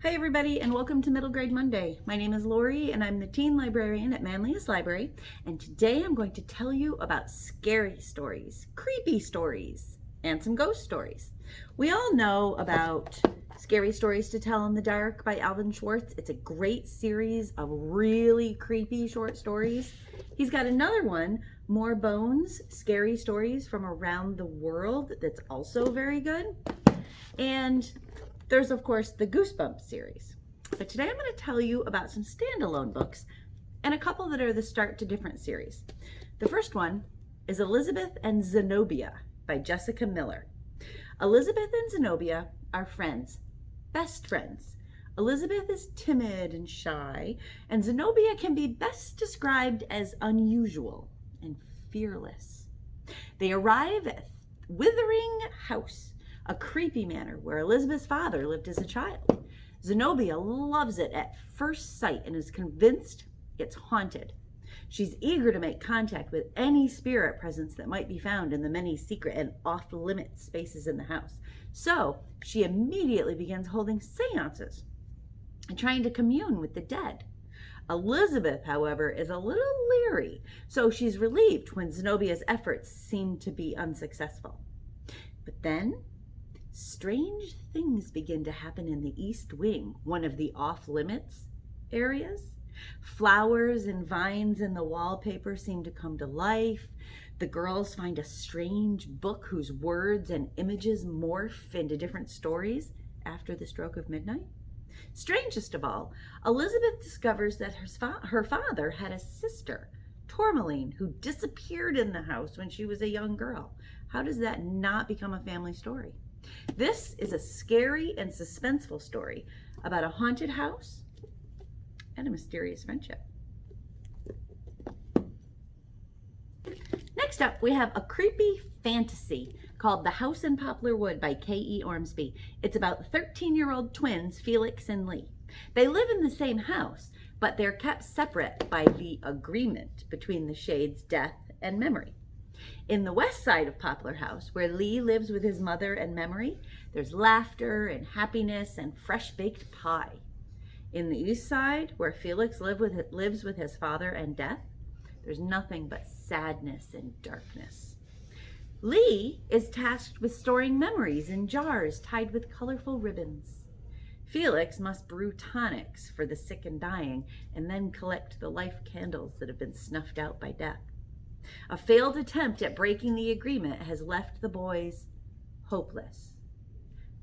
Hi everybody, and welcome to Middle Grade Monday. My name is Lorie and I'm the teen librarian at Manlius Library, and today I'm going to tell you about scary stories, creepy stories, and some ghost stories. We all know about Scary Stories to Tell in the Dark by Alvin Schwartz. It's a great series of really creepy short stories. He's got another one, More Bones, Scary Stories from Around the World, that's also very good. And there's, of course, the Goosebumps series. But today I'm going to tell you about some standalone books and a couple that are the start to different series. The first one is Elizabeth and Xenobia by Jessica Miller. Elizabeth and Xenobia are friends, best friends. Elizabeth is timid and shy, and Xenobia can be best described as unusual and fearless. They arrive at Withering House, a creepy manor where Elizabeth's father lived as a child. Xenobia loves it at first sight and is convinced it's haunted. She's eager to make contact with any spirit presence that might be found in the many secret and off-limits spaces in the house. So she immediately begins holding seances and trying to commune with the dead. Elizabeth, however, is a little leery, so she's relieved when Zenobia's efforts seem to be unsuccessful. But then strange things begin to happen in the East Wing, one of the off-limits areas. Flowers and vines in the wallpaper seem to come to life. The girls find a strange book whose words and images morph into different stories after the stroke of midnight. Strangest of all, Elizabeth discovers that her father had a sister, Tourmaline, who disappeared in the house when she was a young girl. How does that not become a family story? This is a scary and suspenseful story about a haunted house and a mysterious friendship. Next up, we have a creepy fantasy called The House in Poplar Wood by K.E. Ormsby. It's about 13-year-old twins, Felix and Lee. They live in the same house, but they're kept separate by the agreement between the shades death and memory. In the west side of Poplar House, where Lee lives with his mother and memory, there's laughter and happiness and fresh-baked pie. In the east side, where Felix lives with his father and death, there's nothing but sadness and darkness. Lee is tasked with storing memories in jars tied with colorful ribbons. Felix must brew tonics for the sick and dying and then collect the life candles that have been snuffed out by death. A failed attempt at breaking the agreement has left the boys hopeless.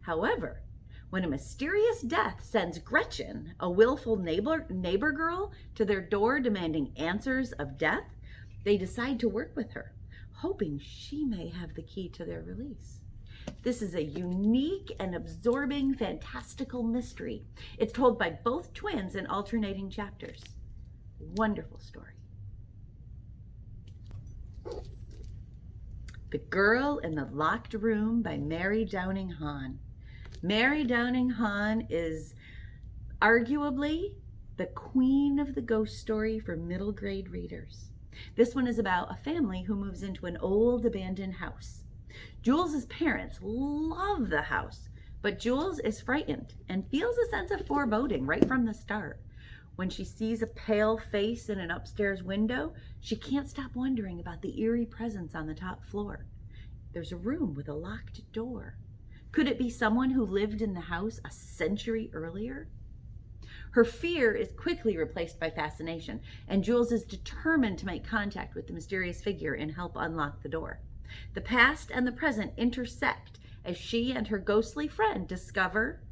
However, when a mysterious death sends Gretchen, a willful neighbor girl, to their door demanding answers of death, they decide to work with her, hoping she may have the key to their release. This is a unique and absorbing fantastical mystery. It's told by both twins in alternating chapters. Wonderful story. The Girl in the Locked Room by Mary Downing Hahn. Mary Downing Hahn is arguably the queen of the ghost story for middle grade readers. This one is about a family who moves into an old abandoned house. Jules's parents love the house, but Jules is frightened and feels a sense of foreboding right from the start. When she sees a pale face in an upstairs window, she can't stop wondering about the eerie presence on the top floor. There's a room with a locked door. Could it be someone who lived in the house a century earlier? Her fear is quickly replaced by fascination, and Jules is determined to make contact with the mysterious figure and help unlock the door. The past and the present intersect as she and her ghostly friend discover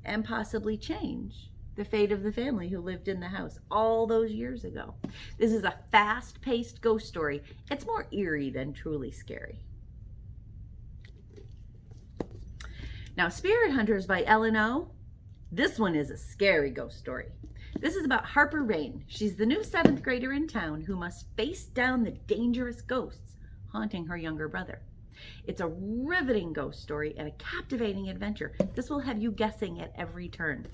and possibly change the fate of the family who lived in the house all those years ago. This is a fast-paced ghost story. It's more eerie than truly scary. Now, Spirit Hunters by Elino. This one is a scary ghost story. This is about Harper Rain. She's the new 7th grader in town who must face down the dangerous ghosts haunting her younger brother. It's a riveting ghost story and a captivating adventure. This will have you guessing at every turn.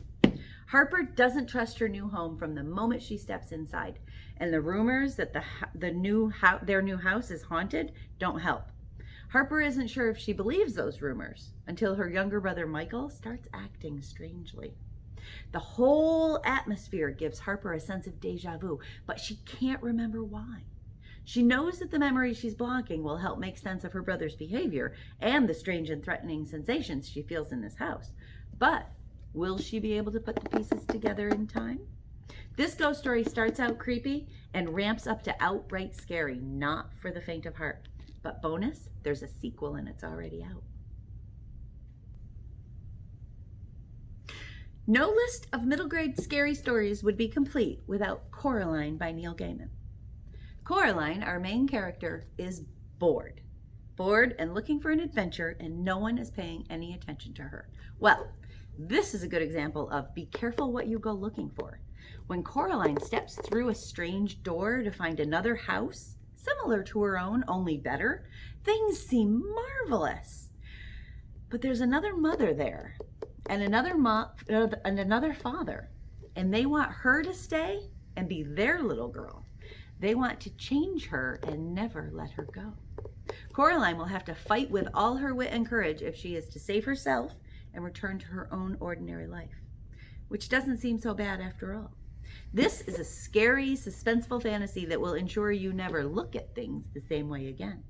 Harper doesn't trust her new home from the moment she steps inside, and the rumors that their new house is haunted don't help. Harper isn't sure if she believes those rumors until her younger brother Michael starts acting strangely. The whole atmosphere gives Harper a sense of deja vu, but she can't remember why. She knows that the memory she's blocking will help make sense of her brother's behavior and the strange and threatening sensations she feels in this house. But will she be able to put the pieces together in time? This ghost story starts out creepy and ramps up to outright scary, not for the faint of heart. But bonus, there's a sequel and it's already out. No list of middle grade scary stories would be complete without Coraline by Neil Gaiman. Coraline, our main character, is bored and looking for an adventure, and no one is paying any attention to her. Well, this is a good example of be careful what you go looking for. When Coraline steps through a strange door to find another house, similar to her own, only better, things seem marvelous. But there's another mother there, and another father, and they want her to stay and be their little girl. They want to change her and never let her go. Coraline will have to fight with all her wit and courage if she is to save herself and return to her own ordinary life, which doesn't seem so bad after all. This is a scary, suspenseful fantasy that will ensure you never look at things the same way again.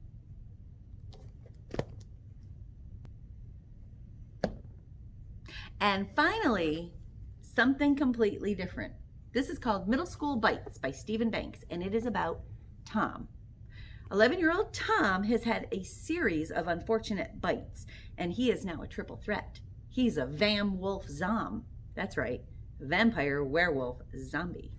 And finally, something completely different. This is called Middle School Bites by Stephen Banks, and it is about Tom. 11-year-old Tom has had a series of unfortunate bites, and he is now a triple threat. He's a Wolf Zom. That's right, vampire, werewolf, zombie.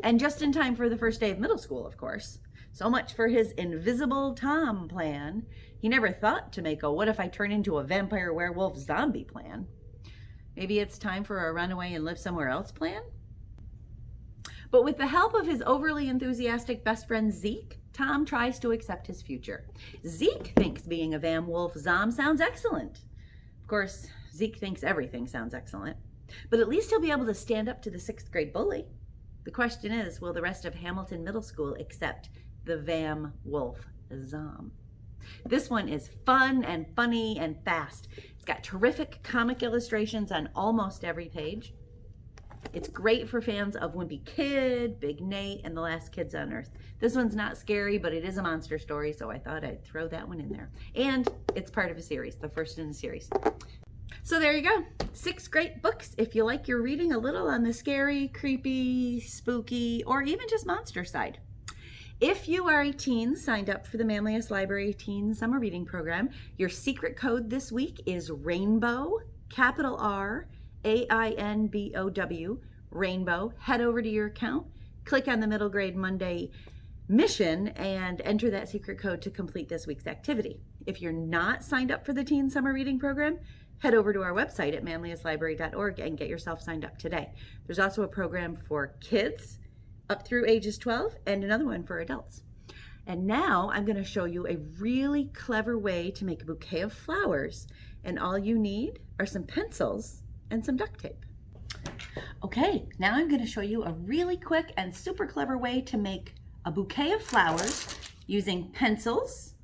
And just in time for the first day of middle school, of course. So much for his invisible Tom plan. He never thought to make a what if I turn into a vampire, werewolf, zombie plan. Maybe it's time for a run away and live somewhere else plan? But with the help of his overly enthusiastic best friend Zeke, Tom tries to accept his future. Zeke thinks being a Wolf Zom sounds excellent. Of course, Zeke thinks everything sounds excellent. But at least he'll be able to stand up to the 6th grade bully. The question is, will the rest of Hamilton Middle School accept the Wolf Zom? This one is fun and funny and fast. It's got terrific comic illustrations on almost every page. It's great for fans of Wimpy Kid, Big Nate, and The Last Kids on Earth. This one's not scary, but it is a monster story, so I thought I'd throw that one in there. And it's part of a series, the first in the series. So there you go. 6 great books if you like your reading a little on the scary, creepy, spooky, or even just monster side. If you are a teen signed up for the Manlius Library Teen Summer Reading Program, your secret code this week is RAINBOW, capital R, AINBOW, Rainbow. Head over to your account, click on the Middle Grade Monday mission, and enter that secret code to complete this week's activity. If you're not signed up for the Teen Summer Reading Program, head over to our website at manliuslibrary.org and get yourself signed up today. There's also a program for kids up through ages 12 and another one for adults. And now I'm going to show you a really clever way to make a bouquet of flowers. And all you need are some pencils and some duct tape. Okay, now I'm going to show you a really quick and super clever way to make a bouquet of flowers using pencils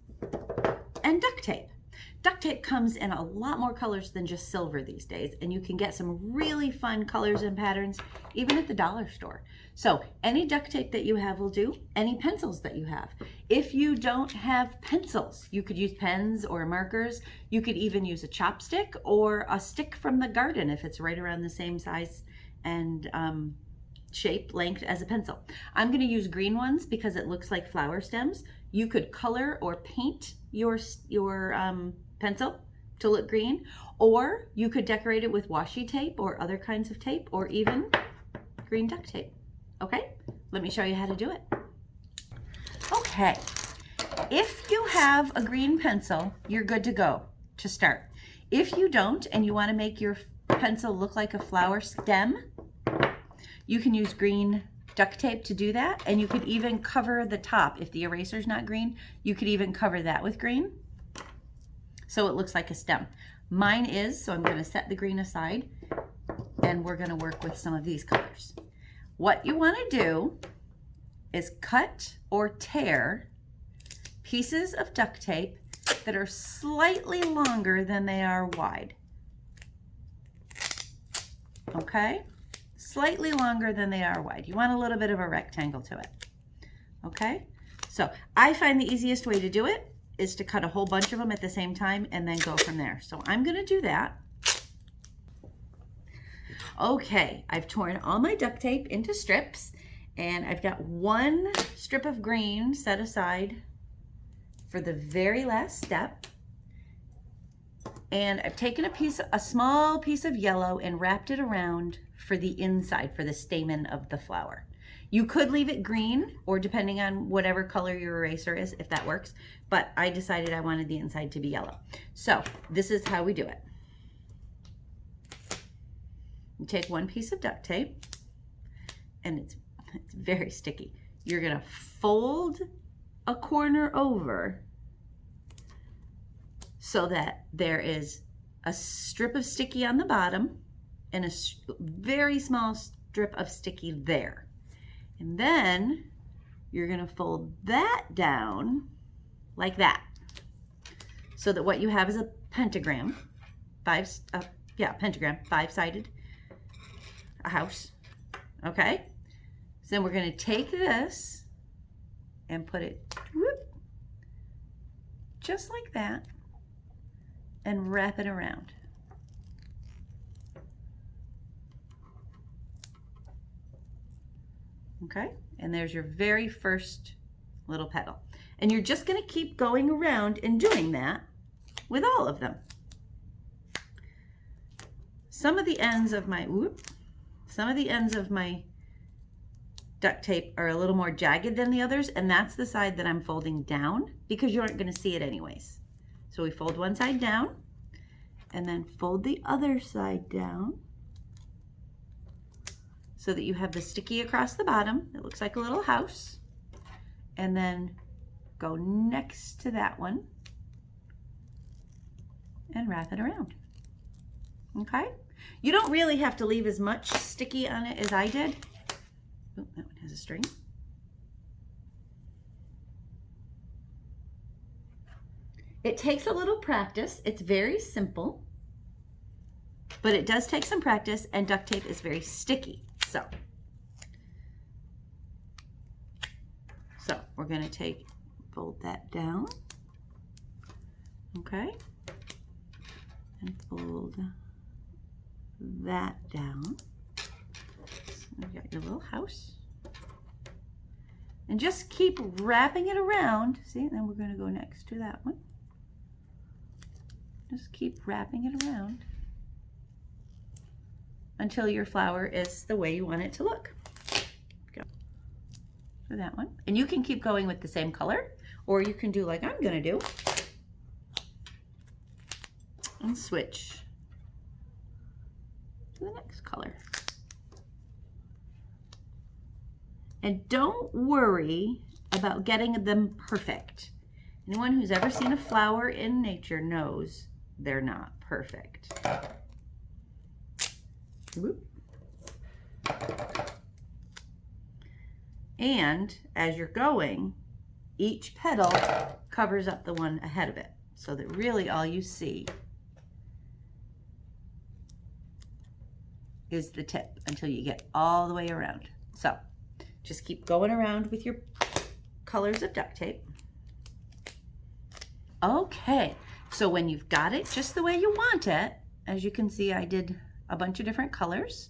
and duct tape. Duct tape comes in a lot more colors than just silver these days, and you can get some really fun colors and patterns even at the dollar store. So any duct tape that you have will do, any pencils that you have. If you don't have pencils, you could use pens or markers. You could even use a chopstick or a stick from the garden if it's right around the same size and shape, length as a pencil. I'm going to use green ones because it looks like flower stems. You could color or paint your pencil to look green, or you could decorate it with washi tape or other kinds of tape, or even green duct tape. Okay, let me show you how to do it. Okay, if you have a green pencil, you're good to go to start. If you don't and you want to make your pencil look like a flower stem, you can use green duct tape to do that, and you could even cover the top. If the eraser's not green, you could even cover that with green so it looks like a stem. Mine is, so I'm going to set the green aside and we're going to work with some of these colors. What you want to do is cut or tear pieces of duct tape that are slightly longer than they are wide. Okay? Slightly longer than they are wide. You want a little bit of a rectangle to it. Okay? So I find the easiest way to do it is to cut a whole bunch of them at the same time and then go from there. So I'm going to do that. Okay, I've torn all my duct tape into strips, and I've got one strip of green set aside for the very last step. And I've taken a small piece of yellow and wrapped it around for the inside, for the stamen of the flower. You could leave it green, or depending on whatever color your eraser is, if that works, but I decided I wanted the inside to be yellow. So this is how we do it. You take one piece of duct tape, and it's very sticky. You're gonna fold a corner over so that there is a strip of sticky on the bottom and a very small strip of sticky there. And then you're gonna fold that down like that, so that what you have is a pentagram, pentagram, five-sided, a house, okay? So then we're gonna take this and put it just like that and wrap it around. Okay, and there's your very first little petal. And you're just gonna keep going around and doing that with all of them. Some of the ends of my duct tape are a little more jagged than the others, and that's the side that I'm folding down because you aren't gonna see it anyways. So we fold one side down and then fold the other side down so that you have the sticky across the bottom. It looks like a little house. And then go next to that one and wrap it around. Okay? You don't really have to leave as much sticky on it as I did. Oh, that one has a string. It takes a little practice. It's very simple, but it does take some practice, and duct tape is very sticky. So we're going to fold that down, okay, and fold that down. So you got your little house, and just keep wrapping it around. See, and then we're going to go next to that one. Just keep wrapping it around until your flower is the way you want it to look. Go for that one. And you can keep going with the same color, or you can do like I'm gonna do and switch to the next color. And don't worry about getting them perfect. Anyone who's ever seen a flower in nature knows they're not perfect. Whoop. And as you're going, each petal covers up the one ahead of it, so that really all you see is the tip until you get all the way around. So just keep going around with your colors of duct tape. Okay, so when you've got it just the way you want it, as you can see, I did a bunch of different colors,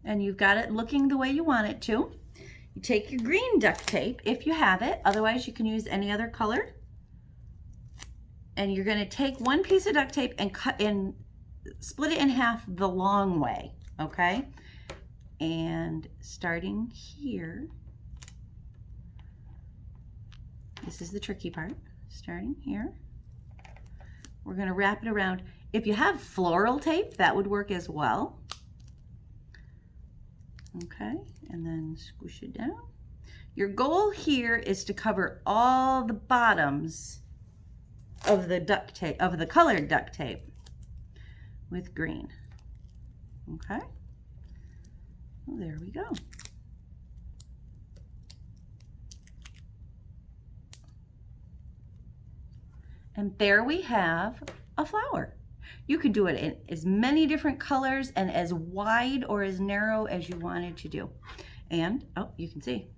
and you've got it looking the way you want it to. You take your green duct tape if you have it, otherwise you can use any other color. And you're going to take one piece of duct tape and split it in half the long way, okay? And starting here, this is the tricky part. Starting here, we're going to wrap it around. If you have floral tape, that would work as well. Okay, and then squish it down. Your goal here is to cover all the bottoms of the duct tape, of the colored duct tape, with green. Okay, well, there we go. And there we have a flower. You could do it in as many different colors and as wide or as narrow as you wanted to do. And, oh, you can see,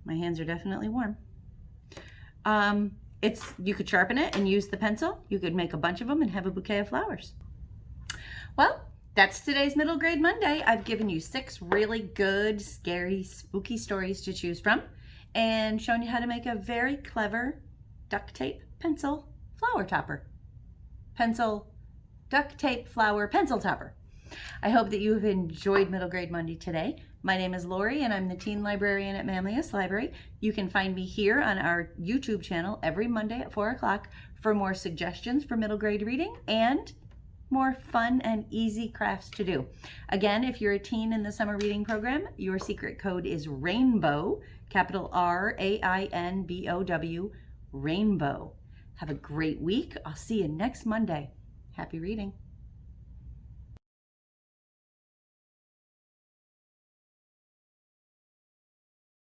my hands are definitely warm. You could sharpen it and use the pencil. You could make a bunch of them and have a bouquet of flowers. Well, that's today's Middle Grade Monday. I've given you 6 really good, scary, spooky stories to choose from and shown you how to make a very clever duct tape pencil flower topper. Pencil, duct tape, flower, pencil topper. I hope that you've enjoyed Middle Grade Monday today. My name is Lorie and I'm the teen librarian at Manlius Library. You can find me here on our YouTube channel every Monday at 4 o'clock for more suggestions for middle grade reading and more fun and easy crafts to do. Again, if you're a teen in the summer reading program, your secret code is RAINBOW, capital RAINBOW, RAINBOW. Have a great week. I'll see you next Monday. Happy reading.